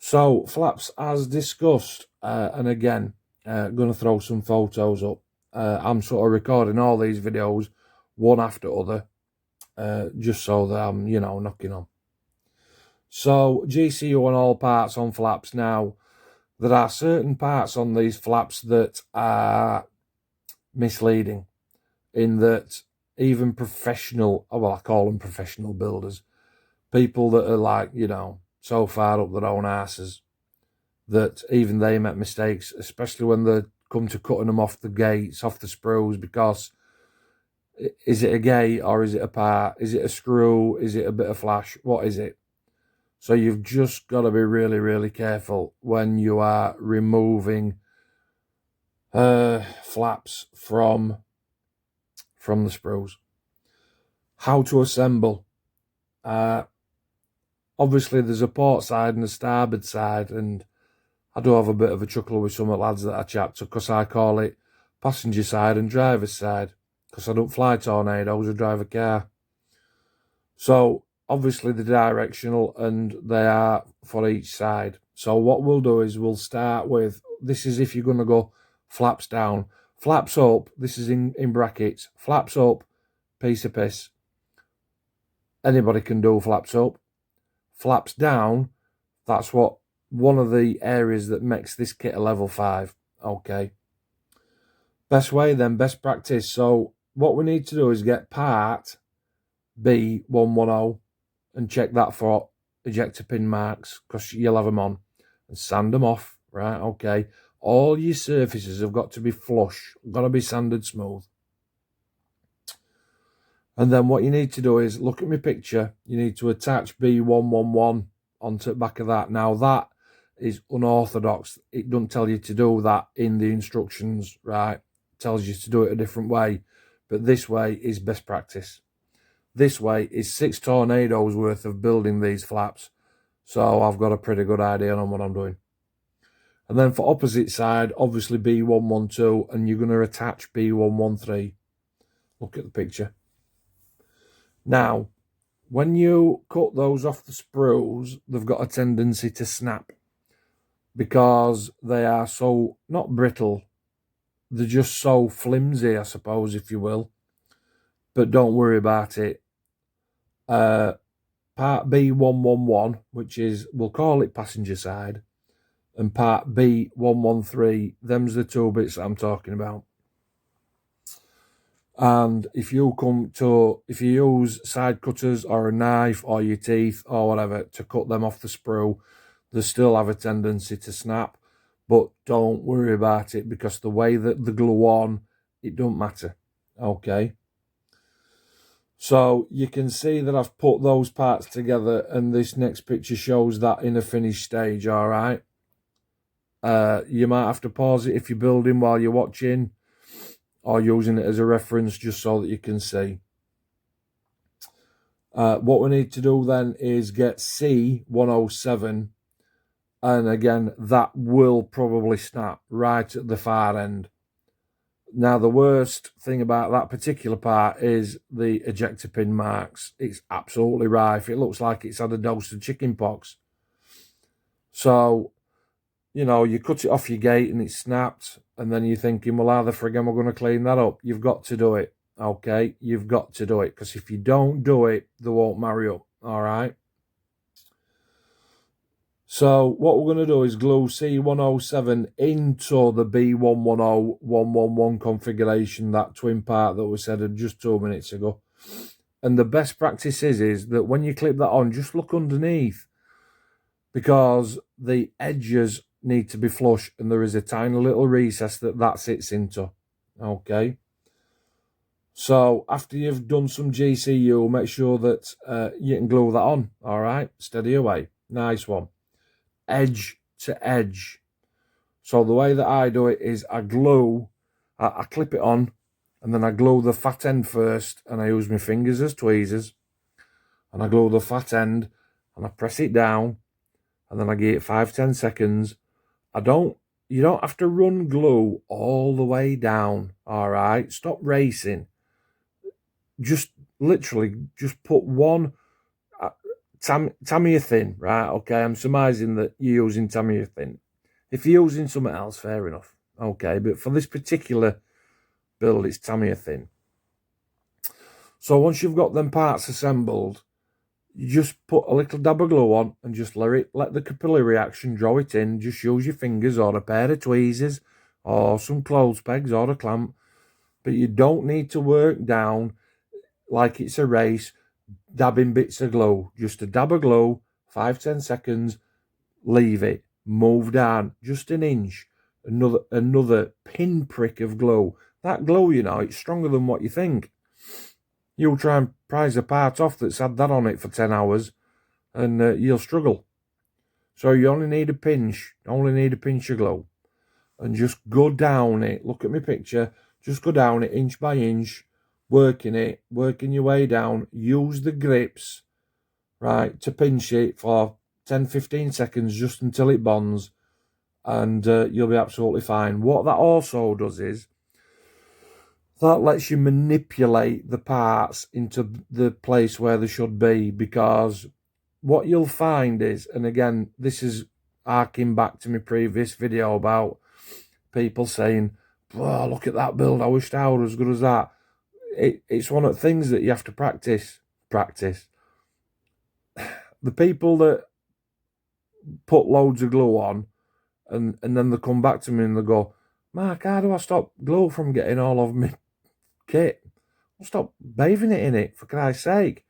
So flaps as discussed, and again, going to throw some photos up. I'm sort of recording all these videos one after other, just so that I'm, knocking on. So GCU on all parts on flaps. Now, there are certain parts on these flaps that are misleading, in that even professional, well, I call them professional builders, people that are like, so far up their own asses, that even they make mistakes, especially when they come to cutting them off the gates, off the sprues, because is it a gate or is it a part? Is it a screw? Is it a bit of flash? What is it? So you've just got to be really, really careful when you are removing flaps from the sprues. How to assemble. Obviously, there's a port side and a starboard side, and I do have a bit of a chuckle with some lads that I chat to, because I call it passenger side and driver's side, because I don't fly tornadoes or drive a car. So obviously they're directional and they are for each side. So what we'll do is we'll start with, this is if you're going to go flaps down. Flaps up, this is in brackets. Flaps up, piece of piss. Anybody can do flaps up. Flaps down, that's what one of the areas that makes this kit a level 5. Okay. Best way then, best practice. So what we need to do is get part B110 and check that for ejector pin marks, because you'll have them on, and sand them off, right? Okay. All your surfaces have got to be flush, got to be sanded smooth. And then what you need to do is, look at my picture, you need to attach B111 onto the back of that. Now that is unorthodox. It doesn't tell you to do that in the instructions, right? It tells you to do it a different way. But this way is best practice. This way is 6 tornadoes worth of building these flaps. So I've got a pretty good idea on what I'm doing. And then for opposite side, obviously B112, and you're going to attach B113. Look at the picture. Now, when you cut those off the sprues, they've got a tendency to snap, because they are so, not brittle, they're just so flimsy, I suppose, if you will. But don't worry about it. Part B111, which is, we'll call it passenger side, and part B113, them's the two bits that I'm talking about. And if you use side cutters or a knife or your teeth or whatever to cut them off the sprue, they still have a tendency to snap. But don't worry about it, because the way that the glue on, it don't matter. Okay. So you can see that I've put those parts together, and this next picture shows that in a finished stage, all right? You might have to pause it if you're building while you're watching, or using it as a reference just so that you can see. What we need to do then is get C107, and again, that will probably snap right at the far end. Now, the worst thing about that particular part is the ejector pin marks. It's absolutely rife. It looks like it's had a dose of chicken pox. So, you cut it off your gate and it's snapped, and then you're thinking, well, how the frig am I going to clean that up? You've got to do it, okay? You've got to do it, because if you don't do it, they won't marry up, all right? So what we're going to do is glue C107 into the B110 111 configuration, that twin part that we said just 2 minutes ago. And the best practice is that when you clip that on, just look underneath, because the edges need to be flush, and there is a tiny little recess that sits into. Okay. So after you've done some GCU, make sure that you can glue that on. All right. Steady away. Nice one. Edge to edge. So the way that I do it is I clip it on, and then I glue the fat end first, and I use my fingers as tweezers, and I glue the fat end, and I press it down, and then I give it 5-10 seconds. You don't have to run glue all the way down, all right? Stop racing. Just literally just put one Tamiya thin, right? Okay, I'm surmising that you're using Tamiya thin. If you're using something else, fair enough. Okay, but for this particular build, it's Tamiya thin. So once you've got them parts assembled, you just put a little dab of glue on and just let the capillary reaction draw it in. Just use your fingers or a pair of tweezers or some clothes pegs or a clamp. But you don't need to work down like it's a race, dabbing bits of glue. Just a dab of glue, 5-10 seconds, leave it, move down just an inch, another pinprick of glue. That glue, you know, it's stronger than what you think. You'll try and prise a part off that's had that on it for 10 hours and you'll struggle. So you only need a pinch of glue, and just go down it. Look at my picture. Just go down it inch by inch, working your way down. Use the grips, right, to pinch it for 10-15 seconds just until it bonds, and you'll be absolutely fine. What that also does is that lets you manipulate the parts into the place where they should be, because what you'll find is, and again, this is harking back to my previous video about people saying, oh, look at that build, I wished I were as good as that. It's one of the things that you have to practice. The people that put loads of glue on and then they come back to me and they go, Mark, how do I stop glue from getting all over my kit? Well, stop bathing it in it, for Christ's sake.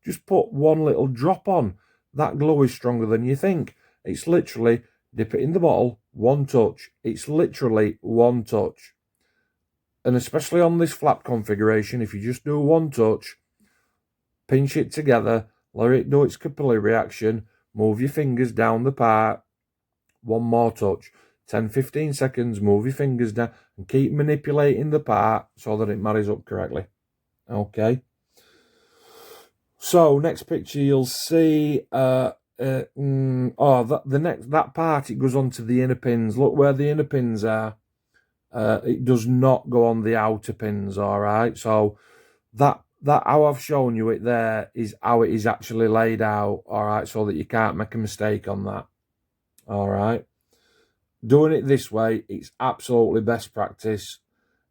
Just put one little drop on. That glue is stronger than you think. It's literally, dip it in the bottle, one touch. It's literally one touch. And especially on this flap configuration, if you just do one touch, pinch it together, let it do its capillary reaction, move your fingers down the part, one more touch, 10-15 seconds, move your fingers down, and keep manipulating the part so that it marries up correctly. Okay. So next picture, you'll see that part, it goes onto the inner pins. Look where the inner pins are. It does not go on the outer pins. All right. So that how I've shown you it there is how it is actually laid out. All right, so that you can't make a mistake on that. All right. Doing it this way, it's absolutely best practice.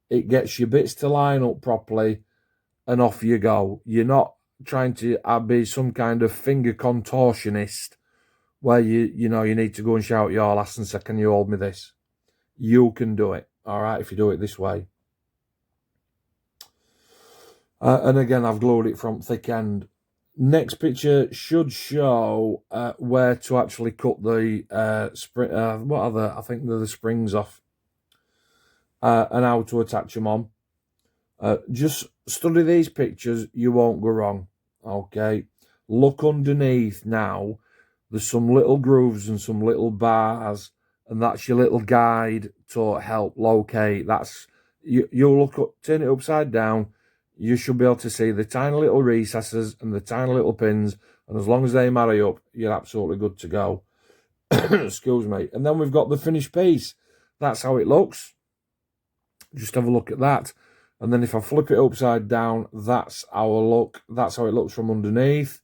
It gets your bits to line up properly, and off you go. You're not trying to be some kind of finger contortionist where you need to go and shout your ass and say, can you hold me this? You can do it, all right, if you do it this way. And again, I've glued it from thick end. Next picture should show where to actually cut the spring. What are the? I think they're the springs off, and how to attach them on. Just study these pictures, you won't go wrong. Okay, look underneath now. There's some little grooves and some little bars, and that's your little guide to help locate. That's you'll look up, turn it upside down. You should be able to see the tiny little recesses and the tiny little pins, and as long as they marry up, you're absolutely good to go. Excuse me. And then we've got the finished piece. That's how it looks. Just have a look at that. And then if I flip it upside down, that's how it looks from underneath.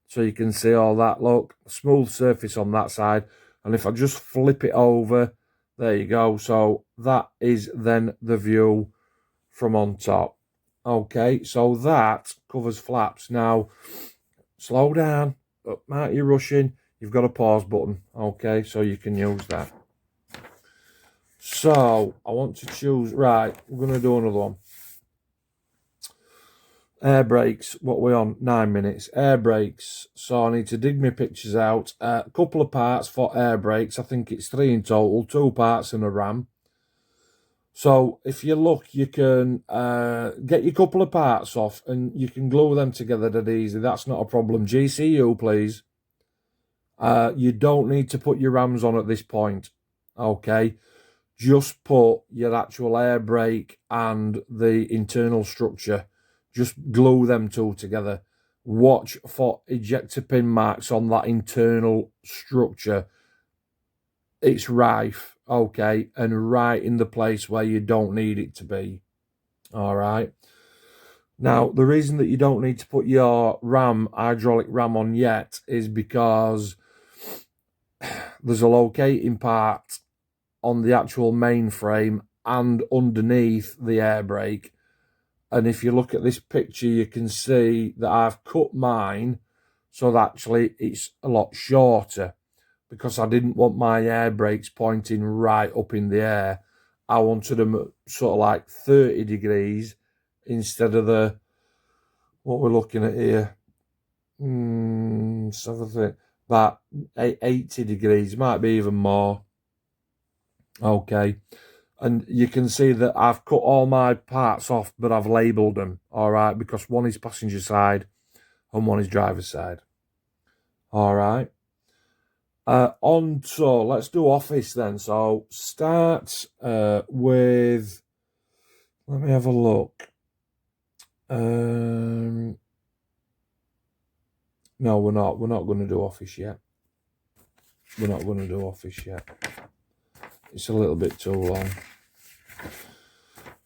So you can see all that, look, smooth surface on that side. And if I just flip it over, there you go. So that is then the view from on top. Okay, so that covers flaps. Now, slow down. Mark, you're rushing. You've got a pause button. Okay, so you can use that. So, I want to choose... Right, we're going to do another one. Air brakes. What are we on? 9 minutes. Air brakes. So, I need to dig my pictures out. A couple of parts for air brakes. I think it's 3 in total. 2 parts and a ram. So if you look, you can get your couple of parts off and you can glue them together dead easy. That's not a problem. GCU, please. You don't need to put your rams on at this point. Okay. Just put your actual air brake and the internal structure. Just glue them two together. Watch for ejector pin marks on that internal structure. It's rife. Okay, and right in the place where you don't need it to be. All right. Now, the reason that you don't need to put your hydraulic ram on yet is because there's a locating part on the actual mainframe and underneath the air brake. And if you look at this picture, you can see that I've cut mine so that actually it's a lot shorter, because I didn't want my air brakes pointing right up in the air. I wanted them sort of like 30 degrees instead of what we're looking at here. Something about 80 degrees, might be even more. Okay. And you can see that I've cut all my parts off, but I've labelled them, all right, because one is passenger side and one is driver's side. All right. So let's do office then. So start with, let me have a look. No, we're not going to do office yet. We're not going to do office yet. It's a little bit too long.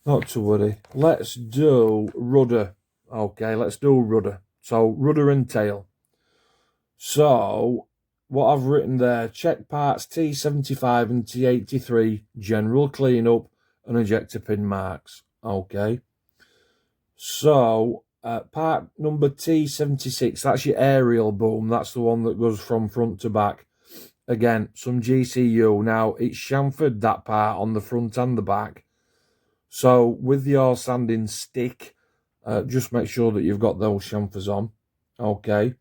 Not to worry. Let's do rudder. Okay, let's do rudder. So rudder and tail. So what I've written there, check parts T75 and T83, general cleanup and ejector pin marks. Okay. So part number T76, that's your aerial boom. That's the one that goes from front to back. Again, some GCU. Now, it's chamfered, that part, on the front and the back. So with your sanding stick, just make sure that you've got those chamfers on. Okay.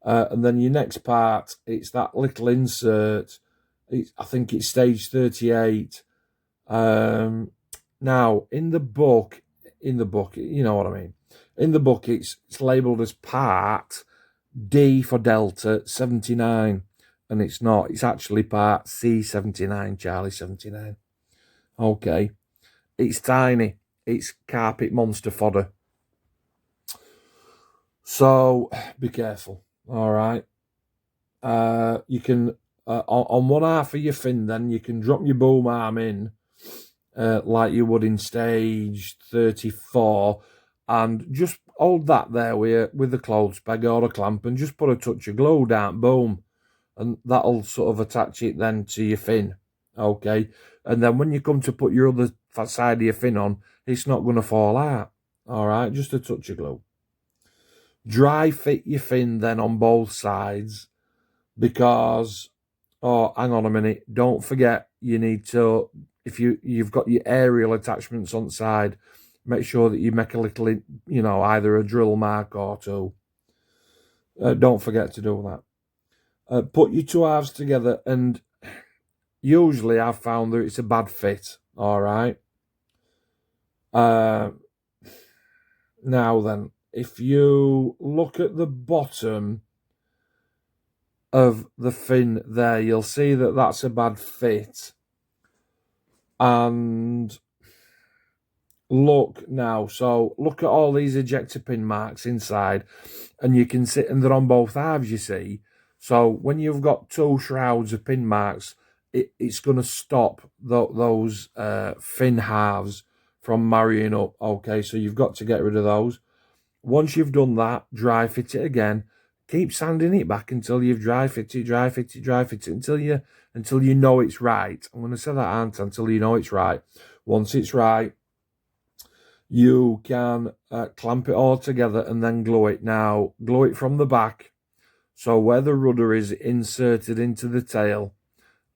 And then your next part, it's that little insert. I think it's stage 38. Now, in the book, you know what I mean. In the book, it's labelled as part D for Delta 79. And it's not. It's actually part C79, Charlie 79. Okay. It's tiny. It's carpet monster fodder. So, be careful. All right. You can, on one half of your fin, then you can drop your boom arm in like you would in stage 34, and just hold that there with the clothes peg or a clamp, and just put a touch of glue down, boom, and that'll sort of attach it then to your fin. Okay. And then when you come to put your other side of your fin on, it's not going to fall out. All right. Just a touch of glue. Dry fit your fin then on both sides, because, oh, hang on a minute, don't forget, you need to, if you've got your aerial attachments on the side, make sure that you make a little, either a drill mark or two. Don't forget to do that. Put your two halves together, and usually I've found that it's a bad fit. All right. Now then, if you look at the bottom of the fin there, you'll see that that's a bad fit. And look now, so look at all these ejector pin marks inside, and you can see, and they're on both halves, you see. So when you've got two shrouds of pin marks, it's going to stop those fin halves from marrying up. Okay, so you've got to get rid of those. Once you've done that, dry fit it again. Keep sanding it back until you've dry fit it until you know it's right. I'm going to say that, aren't I? Until you know it's right. Once it's right, you can clamp it all together and then glue it. Now, glue it from the back. So where the rudder is inserted into the tail,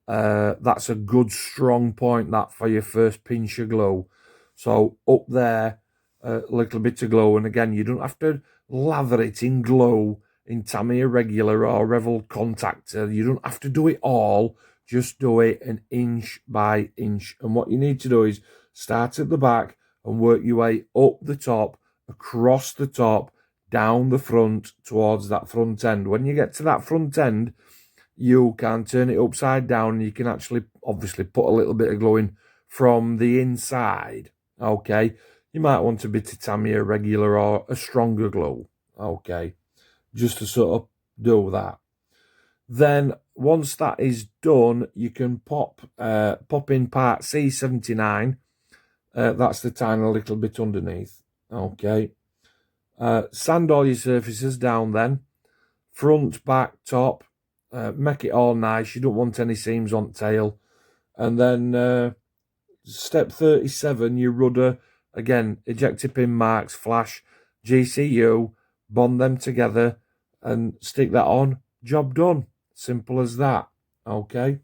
that's a good strong point, that, for your first pinch of glue. So up there, a little bit of glue. And again, you don't have to lather it in glue in Tamiya Regular or Revel Contactor. You don't have to do it all. Just do it an inch by inch. And what you need to do is start at the back and work your way up the top, across the top, down the front, towards that front end. When you get to that front end, you can turn it upside down, and you can actually, obviously, put a little bit of glue in from the inside. Okay. You might want a bit of Tamiya Regular or a stronger glue. Okay. Just to sort of do that. Then once that is done, you can pop in part C79. That's the tiny little bit underneath. Okay. Sand all your surfaces down then. Front, back, top. Make it all nice. You don't want any seams on tail. And then step 37, your rudder. Again, ejector pin marks, flash, GCU. Bond them together and stick that on. Job done. Simple as that. Okay.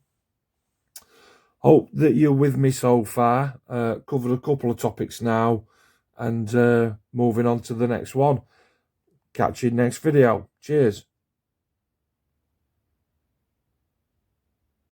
Hope that you're with me so far. Covered a couple of topics now. And moving on to the next one. Catch you next video. Cheers.